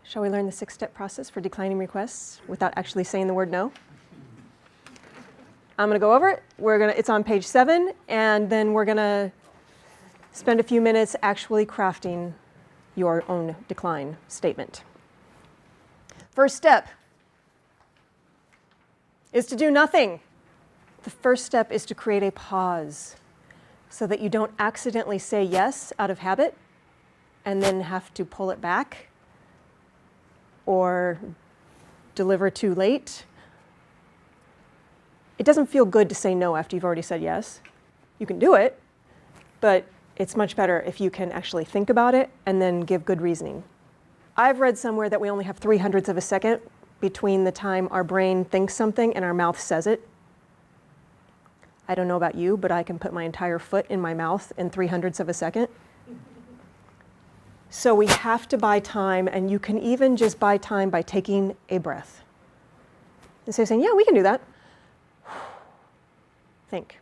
Shall we learn the 6-step process for declining requests without actually saying the word no? I'm going to go over it. It's on page 7, and then we're going to spend a few minutes actually crafting your own decline statement. First step is to do nothing. The first step is to create a pause so that you don't accidentally say yes out of habit and then have to pull it back or deliver too late. It doesn't feel good to say no after you've already said yes. You can do it, but it's much better if you can actually think about it and then give good reasoning. I've read somewhere that we only have 0.03 of a second between the time our brain thinks something and our mouth says it. I don't know about you, but I can put my entire foot in my mouth in 0.03 of a second. So we have to buy time, and you can even just buy time by taking a breath. Instead of saying, yeah, we can do that. Think.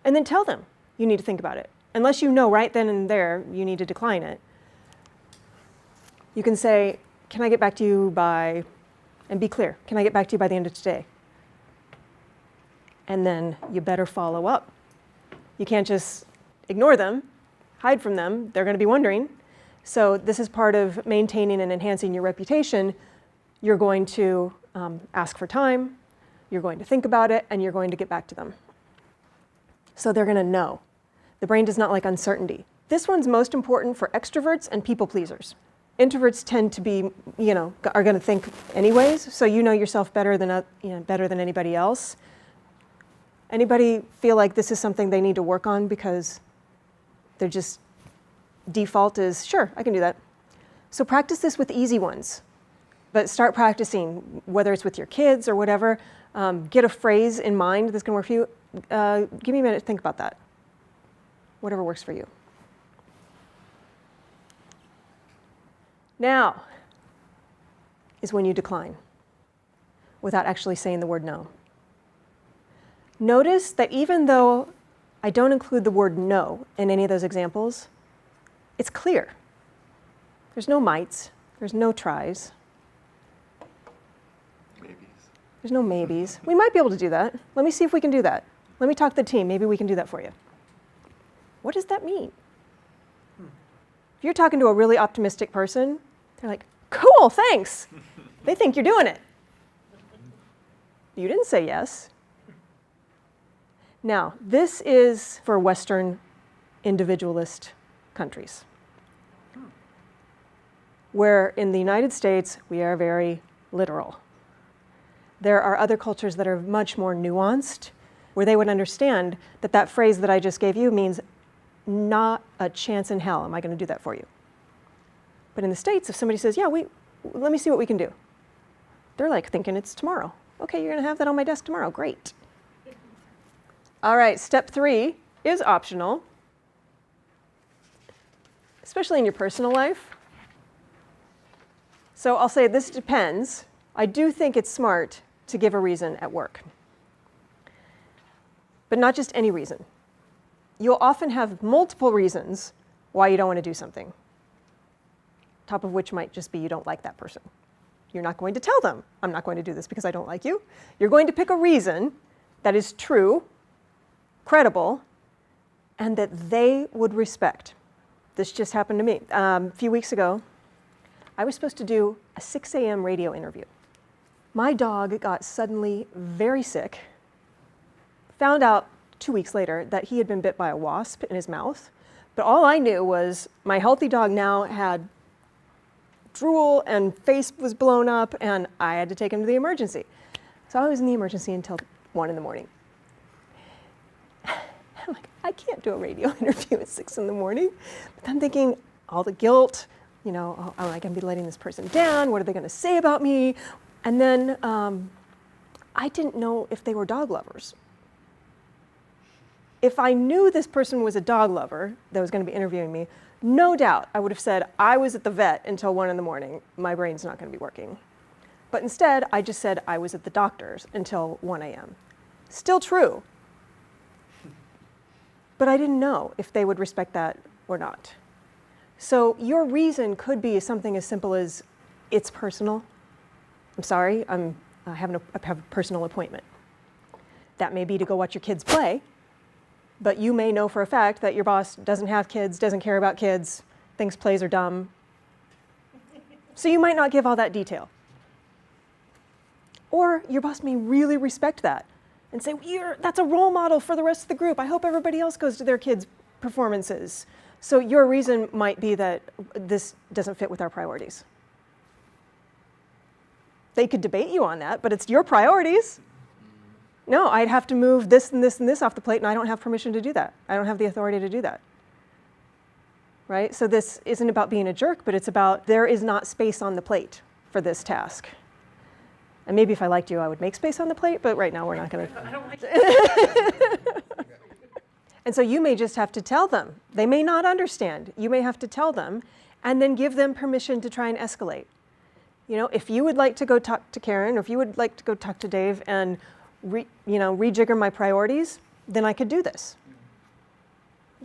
And then tell them you need to think about it. Unless you know right then and there you need to decline it. You can say, can I get back to you by, and be clear, can I get back to you by the end of today? And then you better follow up. You can't just ignore them, hide from them. They're going to be wondering. So this is part of maintaining and enhancing your reputation. You're going to ask for time, you're going to think about it, and you're going to get back to them. So they're going to know. The brain does not like uncertainty. This one's most important for extroverts and people pleasers. Introverts tend to be, are going to think anyways, so you know yourself better than anybody else. Anybody feel like this is something they need to work on because they're just default is, sure, I can do that. So practice this with easy ones, but start practicing, whether it's with your kids or whatever. Get a phrase in mind that's going to work for you. Give me a minute to think about that. Whatever works for you. Now is when you decline without actually saying the word no. Notice that even though I don't include the word no in any of those examples, it's clear. There's no mights, there's no tries. Maybes. There's no maybes. We might be able to do that. Let me see if we can do that. Let me talk to the team. Maybe we can do that for you. What does that mean? If you're talking to a really optimistic person, they're like, cool, thanks. They think you're doing it. You didn't say yes. Now, this is for Western individualist countries, where in the United States, we are very literal. There are other cultures that are much more nuanced, where they would understand that that phrase that I just gave you means not a chance in hell am I going to do that for you. But in the States, if somebody says, yeah, let me see what we can do. They're like thinking it's tomorrow. Okay, you're going to have that on my desk tomorrow. Great. All right, step 3 is optional, especially in your personal life. So I'll say this depends. I do think it's smart to give a reason at work, but not just any reason. You'll often have multiple reasons why you don't want to do something, top of which might just be you don't like that person. You're not going to tell them, I'm not going to do this because I don't like you. You're going to pick a reason that is true, credible, and that they would respect. This just happened to me. A few weeks ago, I was supposed to do a 6 a.m. radio interview. My dog got suddenly very sick, found out 2 weeks later that he had been bit by a wasp in his mouth, but all I knew was my healthy dog now had drool and face was blown up, and I had to take him to the emergency. So I was in the emergency until 1 in the morning. I'm like, I can't do a radio interview at 6 in the morning. But I'm thinking, all the guilt, am I going to be letting this person down? What are they going to say about me? And then I didn't know if they were dog lovers. If I knew this person was a dog lover that was going to be interviewing me, no doubt I would have said, I was at the vet until 1 in the morning. My brain's not going to be working. But instead, I just said I was at the doctor's until 1 a.m. Still true. But I didn't know if they would respect that or not. So your reason could be something as simple as, it's personal. I'm sorry, I have a personal appointment. That may be to go watch your kids play, but you may know for a fact that your boss doesn't have kids, doesn't care about kids, thinks plays are dumb. So you might not give all that detail. Or your boss may really respect that and say, that's a role model for the rest of the group. I hope everybody else goes to their kids' performances. So your reason might be that this doesn't fit with our priorities. They could debate you on that, but it's your priorities. No, I'd have to move this and this and this off the plate, and I don't have permission to do that. I don't have the authority to do that. Right? So this isn't about being a jerk, but it's about there is not space on the plate for this task. And maybe if I liked you, I would make space on the plate, but right now we're not going to. I don't like it. And so you may just have to tell them. They may not understand. You may have to tell them and then give them permission to try and escalate. If you would like to go talk to Karen, or if you would like to go talk to Dave and rejigger my priorities, then I could do this.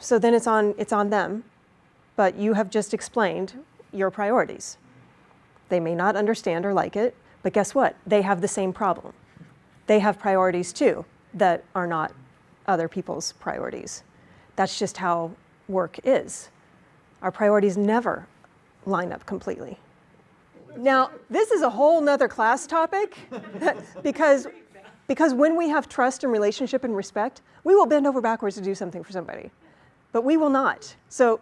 So then it's on them, but you have just explained your priorities. They may not understand or like it, but guess what? They have the same problem. They have priorities too that are not other people's priorities. That's just how work is. Our priorities never line up completely. Now, this is a whole nother class topic because when we have trust and relationship and respect, we will bend over backwards to do something for somebody, but we will not. So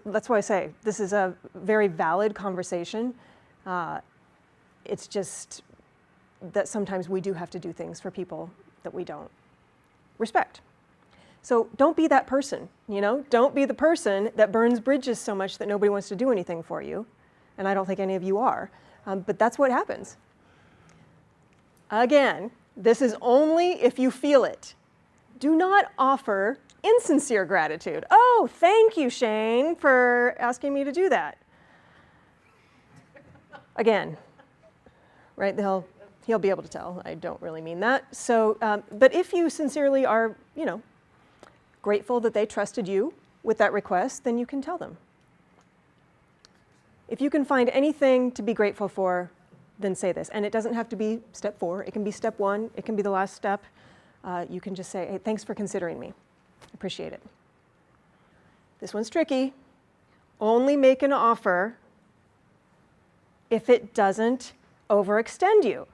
that's why I say this is a very valid conversation. It's just that sometimes we do have to do things for people that we don't respect. So don't be that person, Don't be the person that burns bridges so much that nobody wants to do anything for you. And I don't think any of you are. But that's what happens. Again, this is only if you feel it. Do not offer insincere gratitude. Oh, thank you, Shane, for asking me to do that. Again, right? He'll be able to tell. I don't really mean that. So, but if you sincerely are, grateful that they trusted you with that request, then you can tell them. If you can find anything to be grateful for, then say this. And it doesn't have to be step 4. It can be step 1. It can be the last step. You can just say, hey, thanks for considering me. Appreciate it. This one's tricky. Only make an offer if it doesn't overextend you.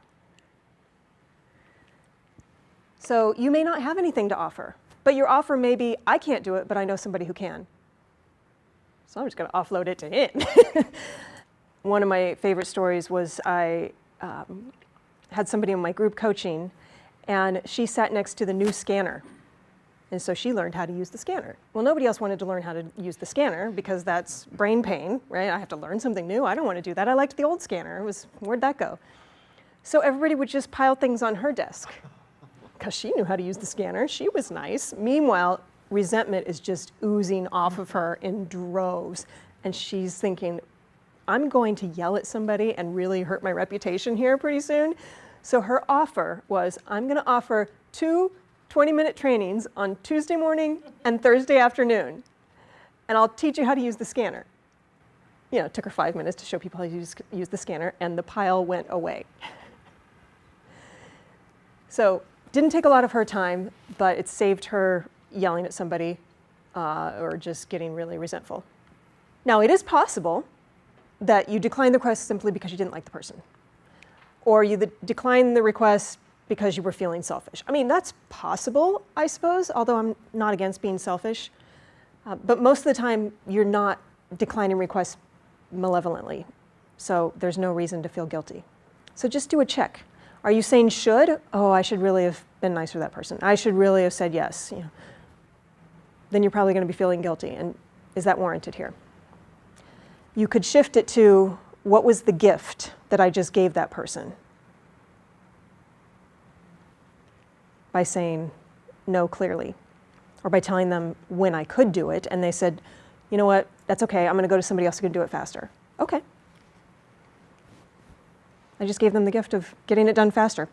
So you may not have anything to offer, but your offer may be, I can't do it, but I know somebody who can. So I'm just going to offload it to him. One of my favorite stories was I had somebody in my group coaching, and she sat next to the new scanner. And so she learned how to use the scanner. Well, nobody else wanted to learn how to use the scanner because that's brain pain, right? I have to learn something new. I don't want to do that. I liked the old scanner. Where'd that go? So everybody would just pile things on her desk because she knew how to use the scanner. She was nice. Meanwhile, resentment is just oozing off of her in droves. And she's thinking, I'm going to yell at somebody and really hurt my reputation here pretty soon. So her offer was, I'm going to offer 2 20-minute trainings on Tuesday morning and Thursday afternoon. And I'll teach you how to use the scanner. It took her 5 minutes to show people how to use the scanner, and the pile went away. So didn't take a lot of her time, but it saved her yelling at somebody or just getting really resentful. Now, it is possible that you decline the request simply because you didn't like the person, or you decline the request because you were feeling selfish. I mean, that's possible, I suppose, although I'm not against being selfish. But most of the time, you're not declining requests malevolently, so there's no reason to feel guilty. So just do a check. Are you saying should? Oh, I should really have been nice to that person. I should really have said yes. Then you're probably going to be feeling guilty, and is that warranted here? You could shift it to, what was the gift that I just gave that person? By saying no clearly, or by telling them when I could do it, and they said, you know what, that's okay, I'm going to go to somebody else who can do it faster. Okay. I just gave them the gift of getting it done faster.